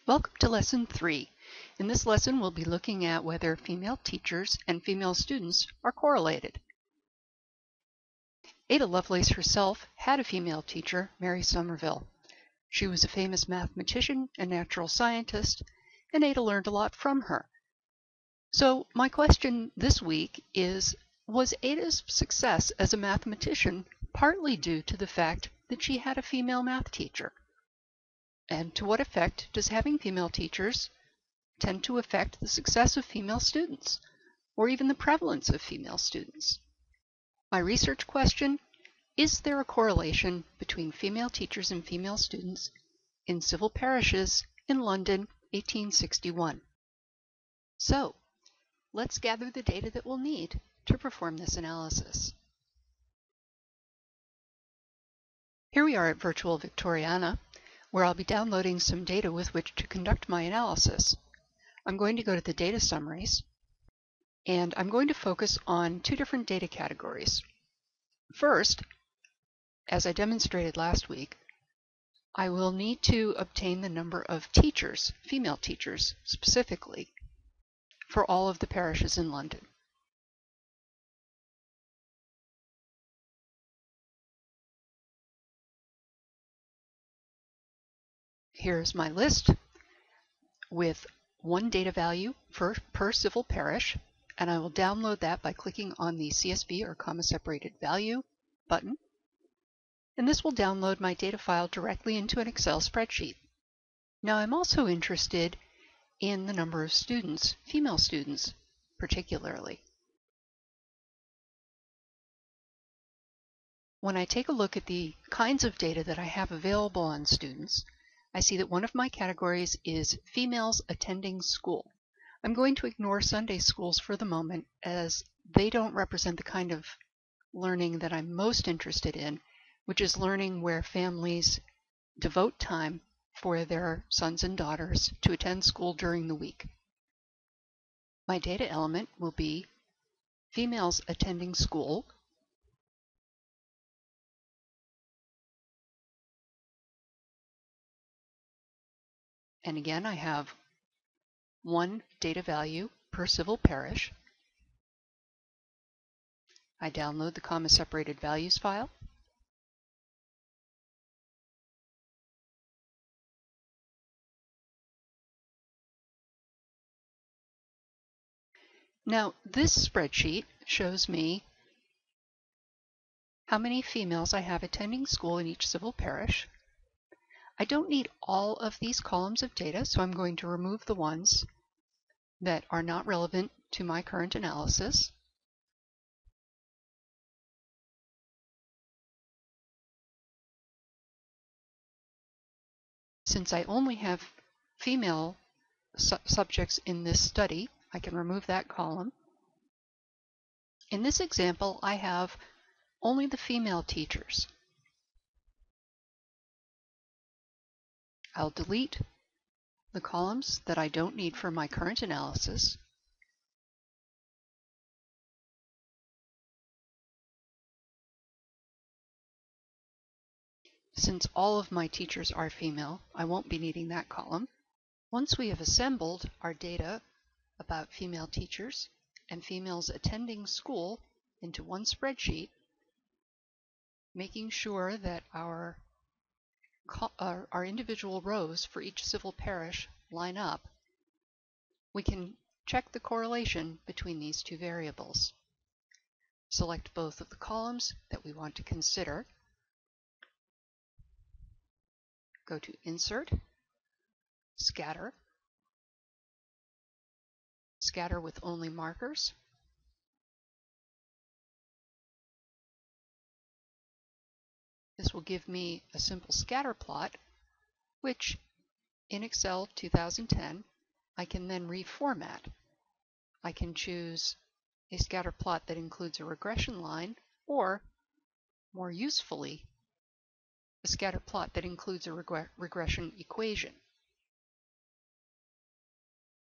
Welcome to Lesson 3. In this lesson, we'll be looking at whether female teachers and female students are correlated. Ada Lovelace herself had a female teacher, Mary Somerville. She was a famous mathematician and natural scientist, and Ada learned a lot from her. So my question this week is, was Ada's success as a mathematician partly due to the fact that she had a female math teacher? And to what effect does having female teachers tend to affect the success of female students, or even the prevalence of female students? My research question: is there a correlation between female teachers and female students in civil parishes in London, 1861? So, let's gather the data that we'll need to perform this analysis. Here we are at Virtual Victoriana, where I'll be downloading some data with which to conduct my analysis. I'm going to go to the data summaries, and I'm going to focus on two different data categories. First, as I demonstrated last week, I will need to obtain the number of teachers, female teachers specifically, for all of the parishes in London. Here's my list with one data value per civil parish, and I will download that by clicking on the CSV or comma separated value button. And this will download my data file directly into an Excel spreadsheet. Now I'm also interested in the number of students, female students particularly. When I take a look at the kinds of data that I have available on students, I see that one of my categories is females attending school. I'm going to ignore Sunday schools for the moment, as they don't represent the kind of learning that I'm most interested in, which is learning where families devote time for their sons and daughters to attend school during the week. My data element will be females attending school, and again I have one data value per civil parish. I download the comma separated values file. Now this spreadsheet shows me how many females I have attending school in each civil parish. I don't need all of these columns of data, so I'm going to remove the ones that are not relevant to my current analysis. Since I only have female subjects in this study, I can remove that column. In this example, I have only the female teachers. I'll delete the columns that I don't need for my current analysis. Since all of my teachers are female, I won't be needing that column. Once we have assembled our data about female teachers and females attending school into one spreadsheet, making sure that our individual rows for each civil parish line up, we can check the correlation between these two variables. Select both of the columns that we want to consider. Go to Insert, Scatter, Scatter with only markers. This will give me a simple scatter plot, which in Excel 2010, I can then reformat. I can choose a scatter plot that includes a regression line, or more usefully, a scatter plot that includes a regression equation.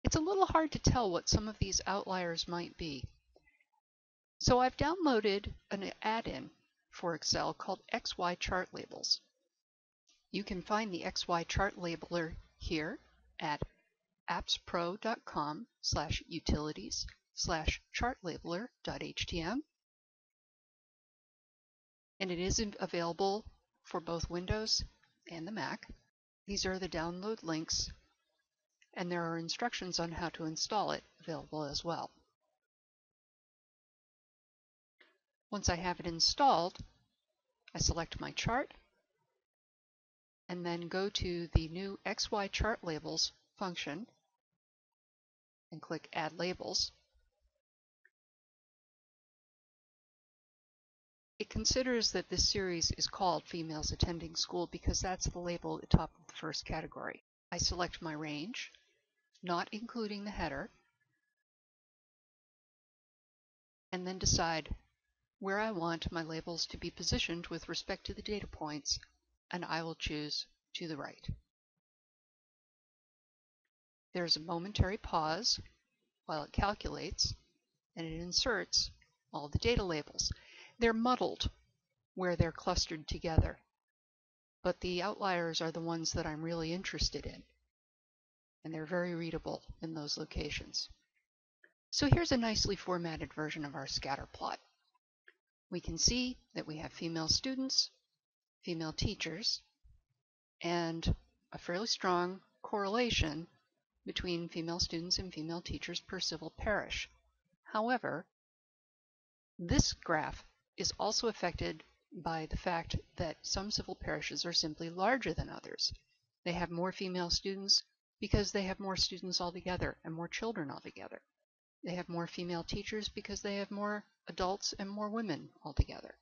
It's a little hard to tell what some of these outliers might be. So I've downloaded an add-in for Excel called XY Chart Labels. You can find the XY Chart Labeler here at appspro.com/utilities/chartlabeler.htm, and it is available for both Windows and the Mac. These are the download links, and there are instructions on how to install it available as well. Once I have it installed, I select my chart and then go to the new XY chart labels function and click Add Labels. It considers that this series is called Females Attending School because that's the label at the top of the first category. I select my range, not including the header, and then decide where I want my labels to be positioned with respect to the data points, and I will choose to the right. There's a momentary pause while it calculates, and it inserts all the data labels. They're muddled where they're clustered together, but the outliers are the ones that I'm really interested in, and they're very readable in those locations. So here's a nicely formatted version of our scatter plot. We can see that we have female students, female teachers, and a fairly strong correlation between female students and female teachers per civil parish. However, this graph is also affected by the fact that some civil parishes are simply larger than others. They have more female students because they have more students altogether and more children altogether. They have more female teachers because they have more adults and more women altogether.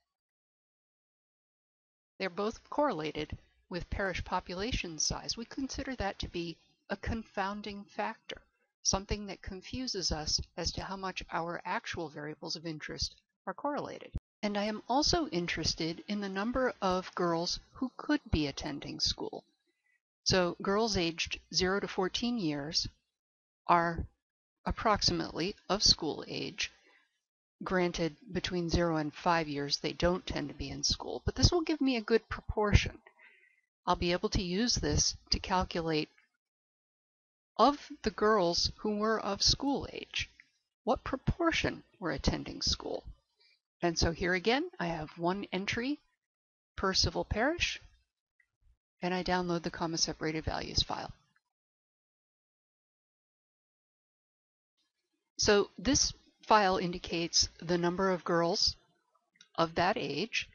They're both correlated with parish population size. We consider that to be a confounding factor, something that confuses us as to how much our actual variables of interest are correlated. And I am also interested in the number of girls who could be attending school. So girls aged 0 to 14 years are approximately of school age. Granted, between 0 and 5 years, they don't tend to be in school, but this will give me a good proportion. I'll be able to use this to calculate, of the girls who were of school age, what proportion were attending school. And so here again, I have one entry per civil parish, and I download the comma-separated values file. So this file indicates the number of girls of that age.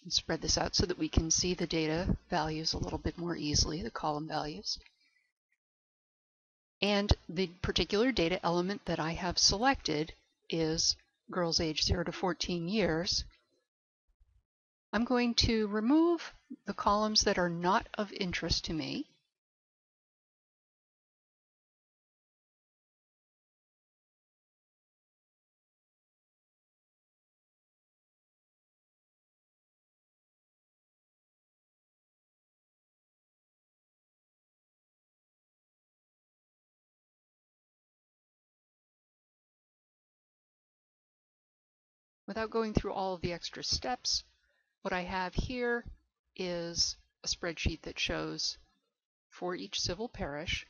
And spread this out so that we can see the data values a little bit more easily, the column values. And the particular data element that I have selected is girls aged 0 to 14 years. I'm going to remove the columns that are not of interest to me. Without going through all of the extra steps, what I have here is a spreadsheet that shows, for each civil parish,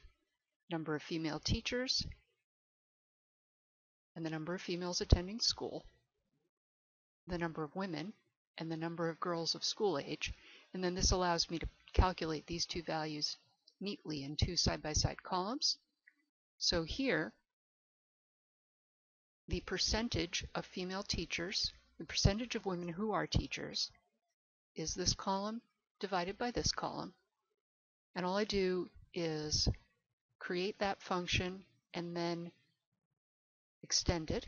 number of female teachers and the number of females attending school, the number of women, and the number of girls of school age. And then this allows me to calculate these two values neatly in two side-by-side columns. So here, the percentage of female teachers, the percentage of women who are teachers, is this column divided by this column. And all I do is create that function and then extend it.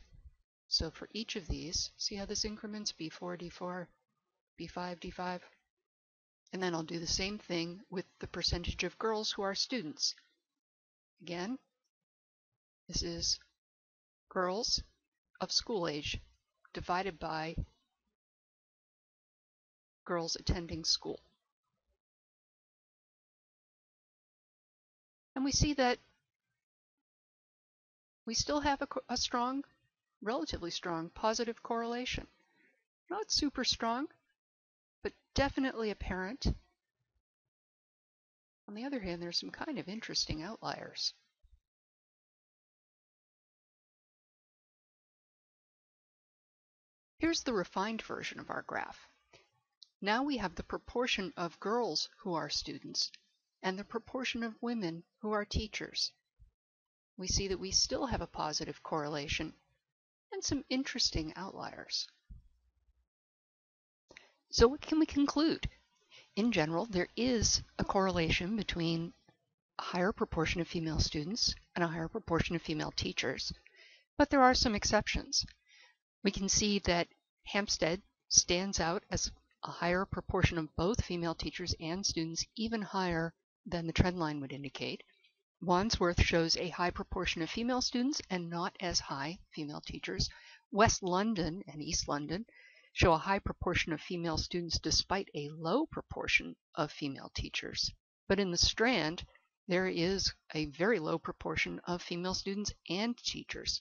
So for each of these, see how this increments B4, D4, B5, D5? And then I'll do the same thing with the percentage of girls who are students. Again, this is girls of school age divided by girls attending school. And we see that we still have a strong, relatively strong, positive correlation. Not super strong, but definitely apparent On the other hand, there's some kind of interesting outliers. Here's the refined version of our graph. Now we have the proportion of girls who are students and the proportion of women who are teachers. We see that we still have a positive correlation and some interesting outliers. So what can we conclude? In general, there is a correlation between a higher proportion of female students and a higher proportion of female teachers, but there are some exceptions. We can see that Hampstead stands out as a higher proportion of both female teachers and students, even higher than the trend line would indicate. Wandsworth shows a high proportion of female students and not as high female teachers. West London and East London show a high proportion of female students despite a low proportion of female teachers. But in the Strand, there is a very low proportion of female students and teachers.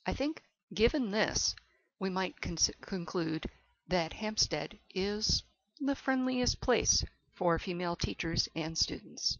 I think, given this, we might conclude that Hampstead is the friendliest place for female teachers and students.